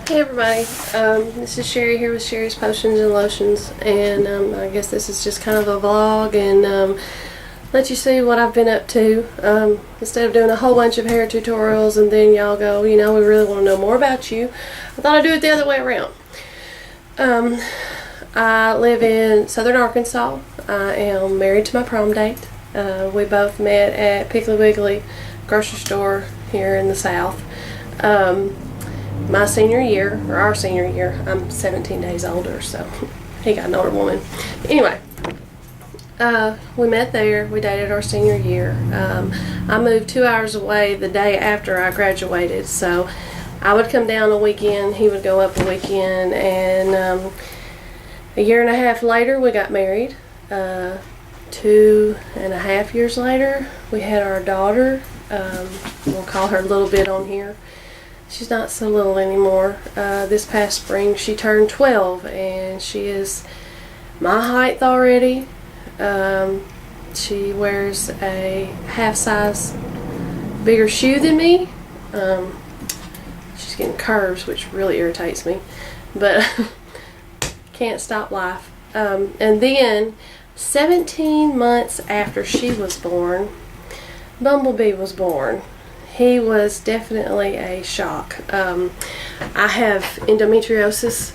Hey everybody, this is Sherry here with Sherry's Potions and Lotions, and I guess this is just kind of a vlog and let you see what I've been up to. Instead of doing a whole bunch of hair tutorials and then y'all go, we really want to know more about you, I thought I'd do it the other way around. I live in Southern Arkansas. I am married to my prom date. We both met at Piggly Wiggly grocery store here in the South. My senior year, or our senior year, I'm 17 days older, so he got an older woman. Anyway, we met there. We dated our senior year. I moved 2 hours away the day after I graduated, so I would come down a weekend, he would go up a weekend, and a year and a half later we got married. 2.5 years later we had our daughter. We'll call her Little Bit on here. She's not so little anymore. This past spring she turned 12 and she is my height already. She wears a half size bigger shoe than me. She's getting curves, which really irritates me, but can't stop life. And then 17 months after she was born, Bumblebee was born. He was definitely a shock. I have endometriosis.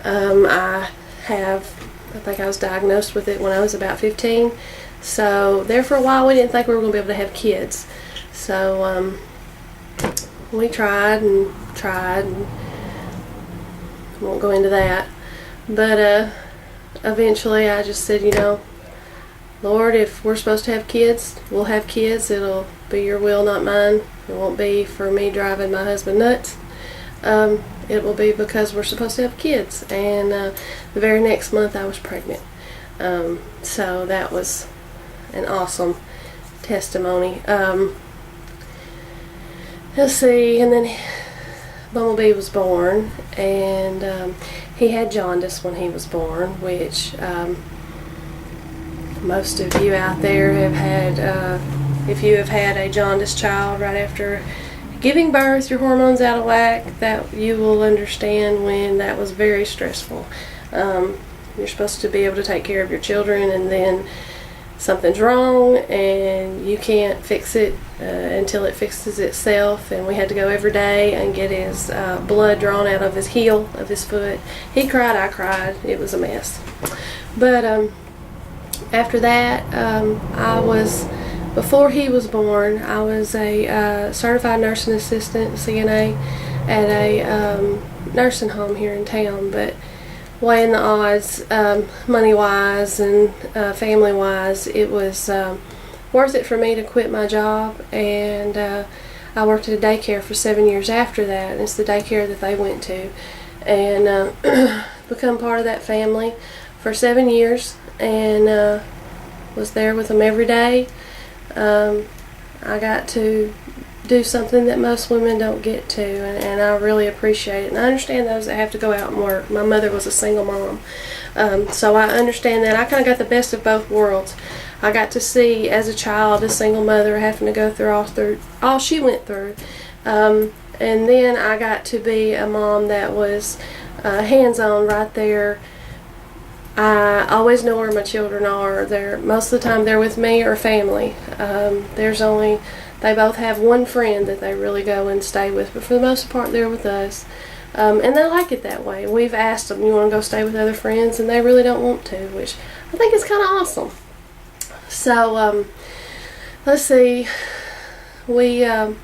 I think I was diagnosed with it when I was about 15. So there for a while we didn't think we were going to be able to have kids. So we tried and I won't go into that. But eventually I just said, Lord, if we're supposed to have kids, we'll have kids. It'll be your will, not mine. It won't be for me driving my husband nuts. It will be because we're supposed to have kids. And the very next month I was pregnant. So that was an awesome testimony. Let's see, and then Bumblebee was born, and he had jaundice when he was born, which most of you out there have had. If you have had a jaundiced child right after giving birth, your hormones out of whack, that you will understand when that was very stressful. You're supposed to be able to take care of your children, and then something's wrong and you can't fix it until it fixes itself. And we had to go every day and get his blood drawn out of his heel of his foot. He cried, I cried. It was a mess. But after that, before he was born, I was a certified nursing assistant, CNA, at a nursing home here in town. But weighing the odds, money-wise and family-wise, it was worth it for me to quit my job. And I worked at a daycare for 7 years after that, and it's the daycare that they went to. And become part of that family for 7 years, and was there with them every day. I got to do something that most women don't get to, and I really appreciate it. And I understand those that have to go out and work. My mother was a single mom, so I understand that. I kind of got the best of both worlds. I got to see, as a child, a single mother having to go through all she went through, and then I got to be a mom that was hands-on right there. I always know where my children are. Most of the time they're with me or family. They both have one friend that they really go and stay with, but for the most part they're with us. And they like it that way. We've asked them, you want to go stay with other friends? And they really don't want to, which I think is kind of awesome. So, let's see. 7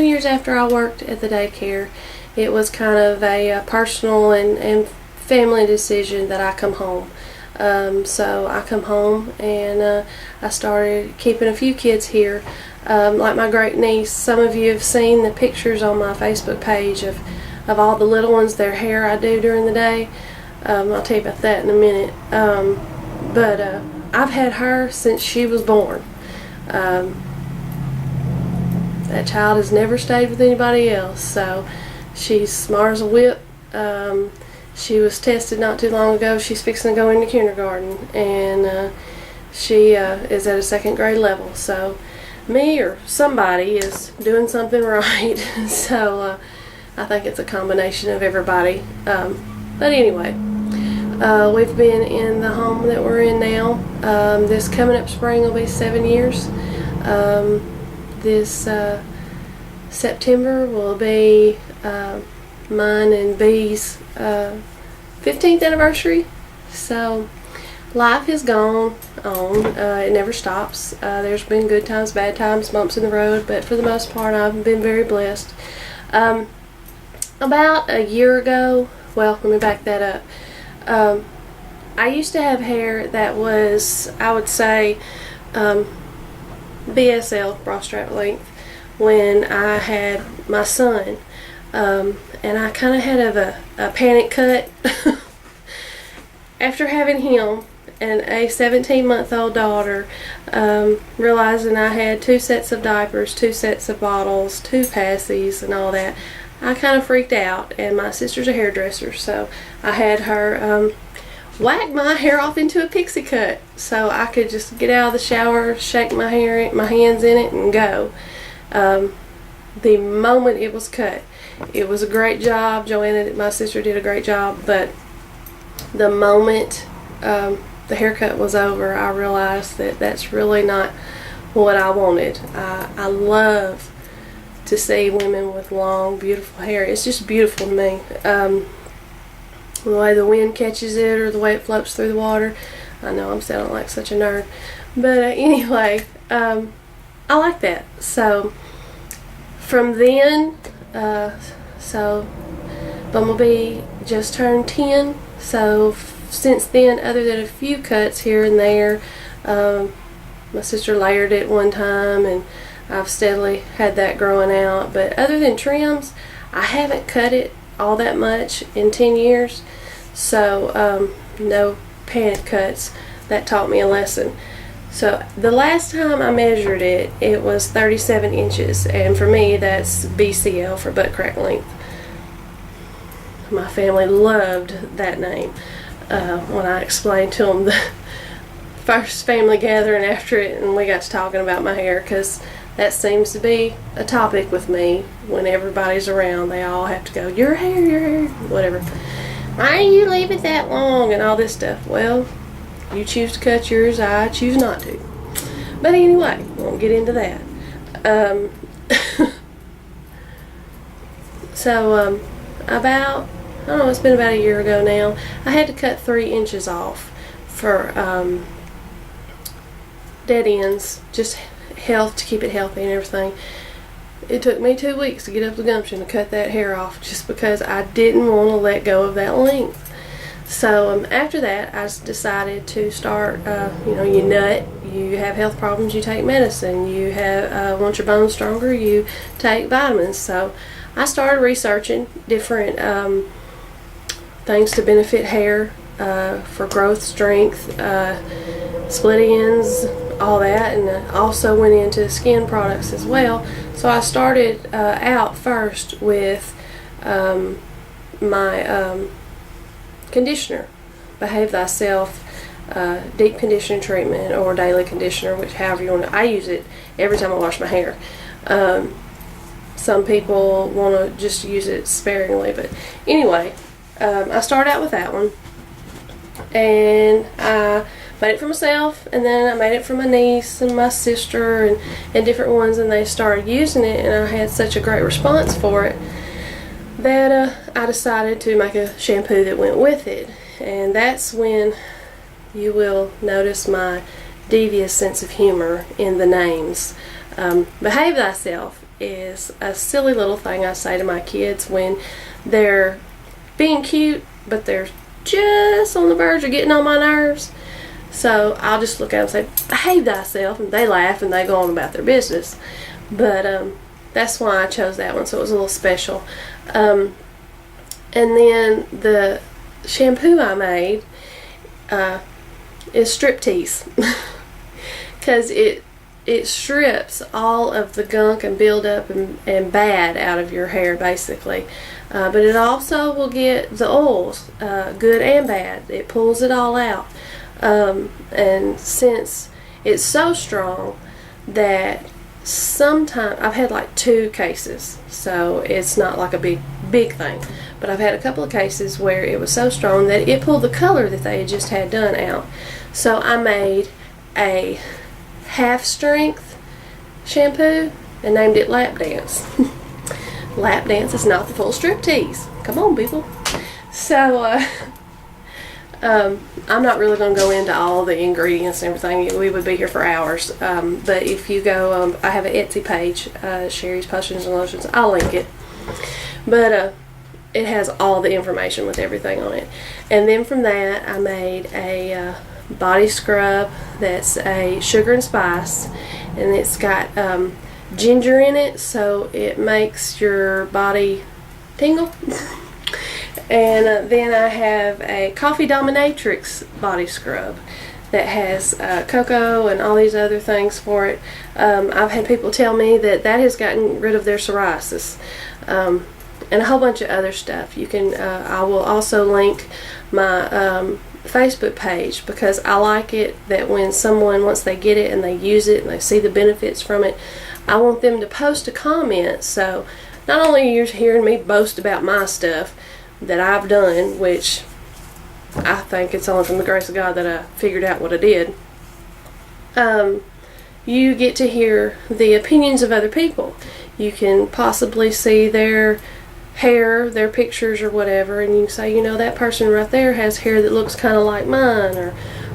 years after I worked at the daycare, it was kind of a personal and family decision that I come home. So I come home and I started keeping a few kids here. Like my great niece, some of you have seen the pictures on my Facebook page of all the little ones, their hair I do during the day. I'll tell you about that in a minute. But I've had her since she was born. That child has never stayed with anybody else, so she's smart as a whip. She was tested not too long ago. She's fixing to go into kindergarten, and she is at a 2nd grade level. So me or somebody is doing something right. So I think it's a combination of everybody. But anyway, we've been in the home that we're in now. This coming up spring will be 7 years. This September will be mine and B's 15th anniversary. So life has gone on. It never stops. There's been good times, bad times, bumps in the road, but for the most part I've been very blessed. About a year ago, well, let me back that up. I used to have hair that was, I would say, BSL, bra strap length, when I had my son. And I kind of had a panic cut after having him and a 17-month-old daughter, realizing I had 2 sets of diapers, 2 sets of bottles, 2 passies, and all that. I kind of freaked out, and my sister's a hairdresser, so I had her whack my hair off into a pixie cut so I could just get out of the shower, shake my hair, my hands in it, and go. The moment it was cut, it was a great job. Joanna, my sister, did a great job, but the moment the haircut was over, I realized that that's really not what I wanted. I love to see women with long, beautiful hair. It's just beautiful to me. The way the wind catches it or the way it floats through the water. I know I'm sounding like such a nerd. But anyway, I like that. So from then, so Bumblebee just turned 10. So since then, other than a few cuts here and there, my sister layered it one time, and I've steadily had that growing out. But other than trims, I haven't cut it all that much in 10 years. So no panic cuts. That taught me a lesson. So the last time I measured it, it was 37 inches. And for me, that's BCL, for butt crack length. My family loved that name. When I explained to them the first family gathering after it, and we got to talking about my hair, because that seems to be a topic with me when everybody's around. They all have to go, your hair, whatever. Why do you leave it that long and all this stuff? Well, you choose to cut yours, I choose not to. But anyway, won't get into that. So about, I don't know, it's been about a year ago now, I had to cut 3 inches off for dead ends, just health, to keep it healthy and everything. It took me 2 weeks to get up the gumption to cut that hair off, just because I didn't want to let go of that length. So after that, I decided to start, you nut, you have health problems, you take medicine, you have want your bones stronger, you take vitamins. So I started researching different things to benefit hair, for growth, strength, split ends, all that, and I also went into skin products as well. So I started out first with my conditioner, Behave Thyself deep conditioning treatment, or daily conditioner, which however you want to. I use it every time I wash my hair. Some people want to just use it sparingly, but anyway, I started out with that one, and I made it for myself, and then I made it for my niece and my sister and different ones, and they started using it, and I had such a great response for it that I decided to make a shampoo that went with it. And that's when you will notice my devious sense of humor in the names. Behave Thyself is a silly little thing I say to my kids when they're being cute, but they're just on the verge of getting on my nerves. So I'll just look at them and say, behave thyself, and they laugh and they go on about their business. But that's why I chose that one, so it was a little special. And then the shampoo I made is Striptease, because it strips all of the gunk and buildup and bad out of your hair, basically. But it also will get the oils, good and bad. It pulls it all out. And since it's so strong that sometimes I've had like 2 cases, so it's not like a big big thing. But I've had a couple of cases where it was so strong that it pulled the color that they had just had done out. So I made a half strength shampoo and named it Lap Dance. Lap Dance is not the full striptease. Come on, people. So I'm not really going to go into all the ingredients and everything. We would be here for hours. But if you go, I have an Etsy page, Sherry's Potions and Lotions. I'll link it. But it has all the information with everything on it. And then from that, I made a body scrub that's a sugar and spice. And it's got ginger in it, so it makes your body tingle. And then I have a Coffee Dominatrix body scrub that has cocoa and all these other things for it. I've had people tell me that has gotten rid of their psoriasis, and a whole bunch of other stuff. You can. I will also link my Facebook page, because I like it that when someone, once they get it and they use it and they see the benefits from it, I want them to post a comment. So not only are you hearing me boast about my stuff that I've done, which I think it's only from the grace of God that I figured out what I did, you get to hear the opinions of other people. You can possibly see their hair, their pictures or whatever, and you can say, you know, that person right there has hair that looks kind of like mine,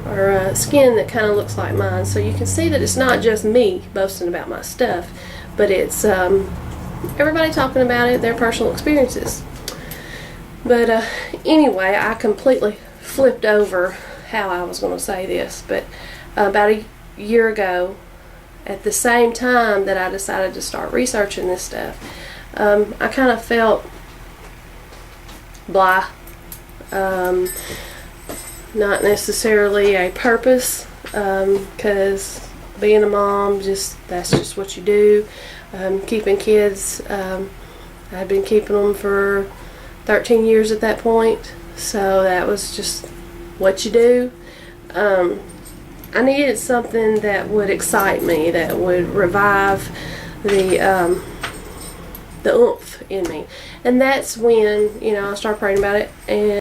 or skin that kind of looks like mine. So you can see that it's not just me boasting about my stuff, but it's everybody talking about it, their personal experiences. But anyway, I completely flipped over how I was going to say this. But about a year ago, at the same time that I decided to start researching this stuff, I kind of felt blah. Not necessarily a purpose, because being a mom, that's just what you do. Keeping kids, I'd been keeping them for 13 years at that point, so that was just what you do. I needed something that would excite me, that would revive the oomph in me, and that's when, I started praying about it, and